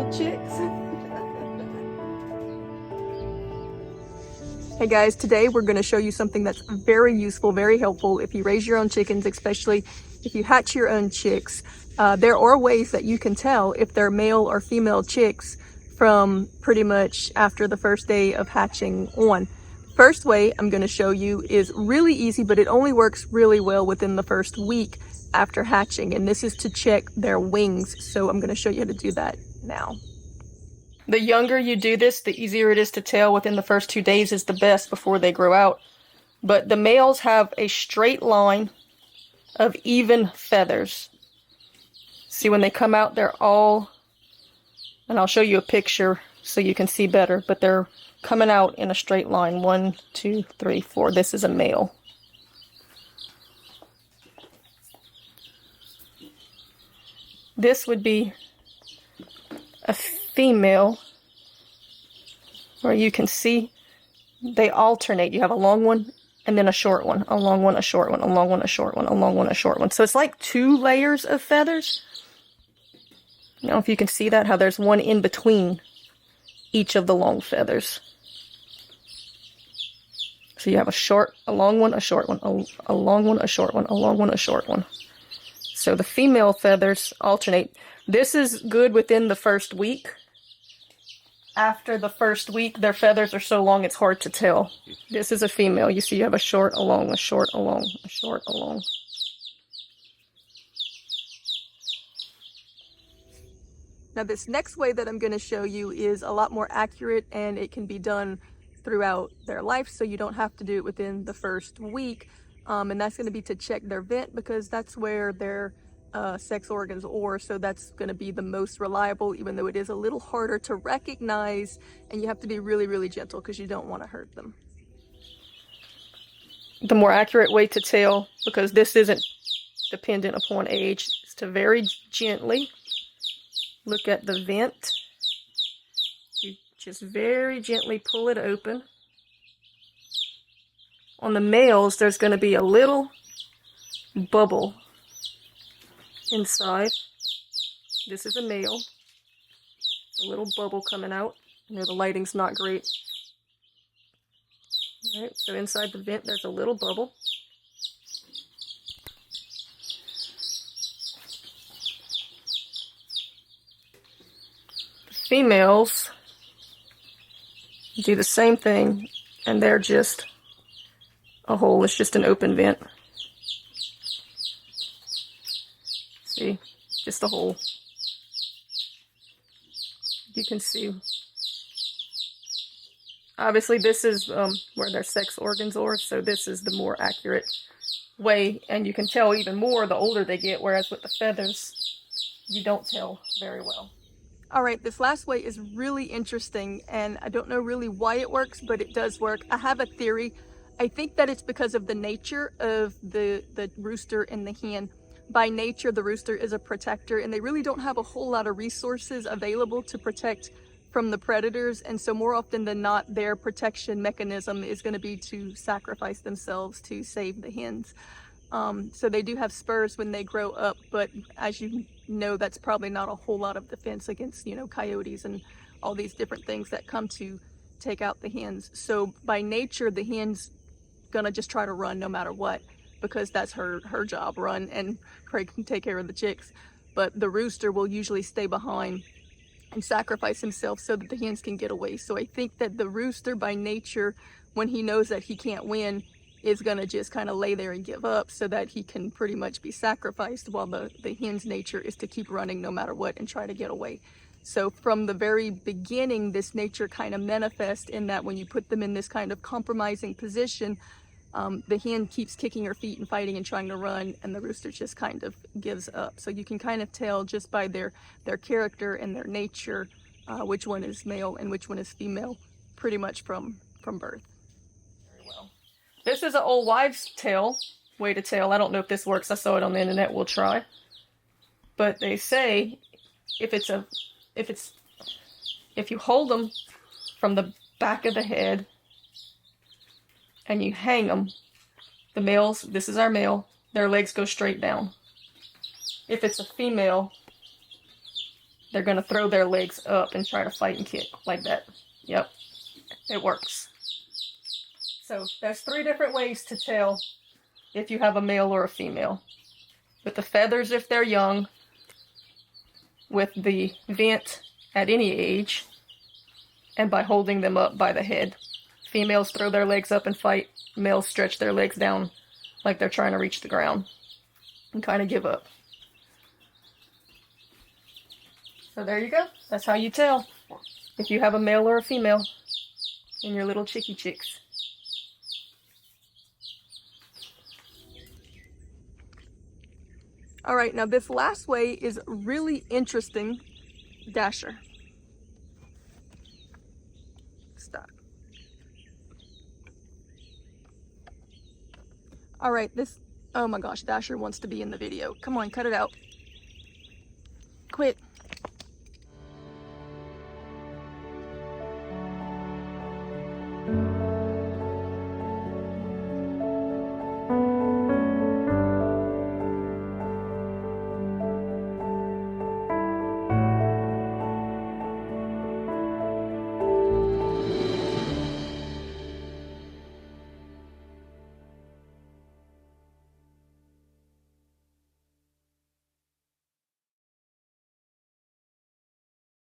little chicks. Hey guys, today we're going to show you something that's very useful, very helpful if you raise your own chickens, especially if you hatch your own chicks. There are ways that you can tell if they're male or female chicks from pretty much after the first day of hatching on. First way I'm going to show you is really easy, but it only works really well within the first week after hatching, and this is to check their wings. So I'm going to show you how to do that now. The younger you do this, the easier it is to tell. Within the first 2 days is the best before they grow out. But the males have a straight line of even feathers. See, when they come out, they're all, and I'll show you a picture so you can see better, but they're coming out in a straight line. 1, 2, 3, 4. This is a male. This would be a female, where you can see they alternate. You have a long one and then a short one, a long one, a short one, a long one, a short one, a long one, a short one. So it's like 2 layers of feathers. I don't know if you can see that, how there's one in between each of the long feathers. So you have a long one, a short one, a long one, a short one, a long one, a short one. So the female feathers alternate. This is good within the first week. After the first week, their feathers are so long it's hard to tell. This is a female. You see you have a short, a long, a short, a long, a short, a long. Now this next way that I'm going to show you is a lot more accurate, and it can be done throughout their life, so you don't have to do it within the first week. And that's going to be to check their vent, because that's where their sex organs are, so that's going to be the most reliable, even though it is a little harder to recognize, and you have to be really, really gentle because you don't want to hurt them. The more accurate way to tell, because this isn't dependent upon age, is to very gently look at the vent. You just very gently pull it open. On the males, there's going to be a little bubble inside. This is a male. A little bubble coming out. I know the lighting's not great. Alright, so inside the vent there's a little bubble. The females do the same thing, and they're just a hole. It's just an open vent. See, just a hole. You can see. Obviously, this is where their sex organs are, so this is the more accurate way, and you can tell even more the older they get, whereas with the feathers, you don't tell very well. Alright, this last way is really interesting, and I don't know really why it works, but it does work. I have a theory. I think that it's because of the nature of the rooster and the hen. By nature, the rooster is a protector, and they really don't have a whole lot of resources available to protect from the predators, and so more often than not, their protection mechanism is going to be to sacrifice themselves to save the hens. So they do have spurs when they grow up, but as you know, that's probably not a whole lot of defense against, coyotes and all these different things that come to take out the hens. So by nature, the hen's gonna just try to run no matter what, because that's her job, run, and Craig can take care of the chicks. But the rooster will usually stay behind and sacrifice himself so that the hens can get away. So I think that the rooster by nature, when he knows that he can't win, is gonna just kind of lay there and give up so that he can pretty much be sacrificed, while the hen's nature is to keep running no matter what and try to get away. So from the very beginning, this nature kind of manifests in that when you put them in this kind of compromising position, the hen keeps kicking her feet and fighting and trying to run, and the rooster just kind of gives up. So you can kind of tell just by their character and their nature which one is male and which one is female, pretty much from birth. Very well. This is an old wives' tale, way to tell. I don't know if this works. I saw it on the internet. We'll try. But they say if you hold them from the back of the head and you hang them, the males, this is our male, their legs go straight down. If it's a female, they're going to throw their legs up and try to fight and kick like that. Yep, it works. So there's 3 different ways to tell if you have a male or a female. With the feathers if they're young, with the vent at any age, and by holding them up by the head. Females throw their legs up and fight. Males stretch their legs down like they're trying to reach the ground and kind of give up. So there you go. That's how you tell if you have a male or a female in your little chickie chicks. All right, now this last way is really interesting. Dasher. Stop. All right, this, oh my gosh, Dasher wants to be in the video. Come on, cut it out. Quit.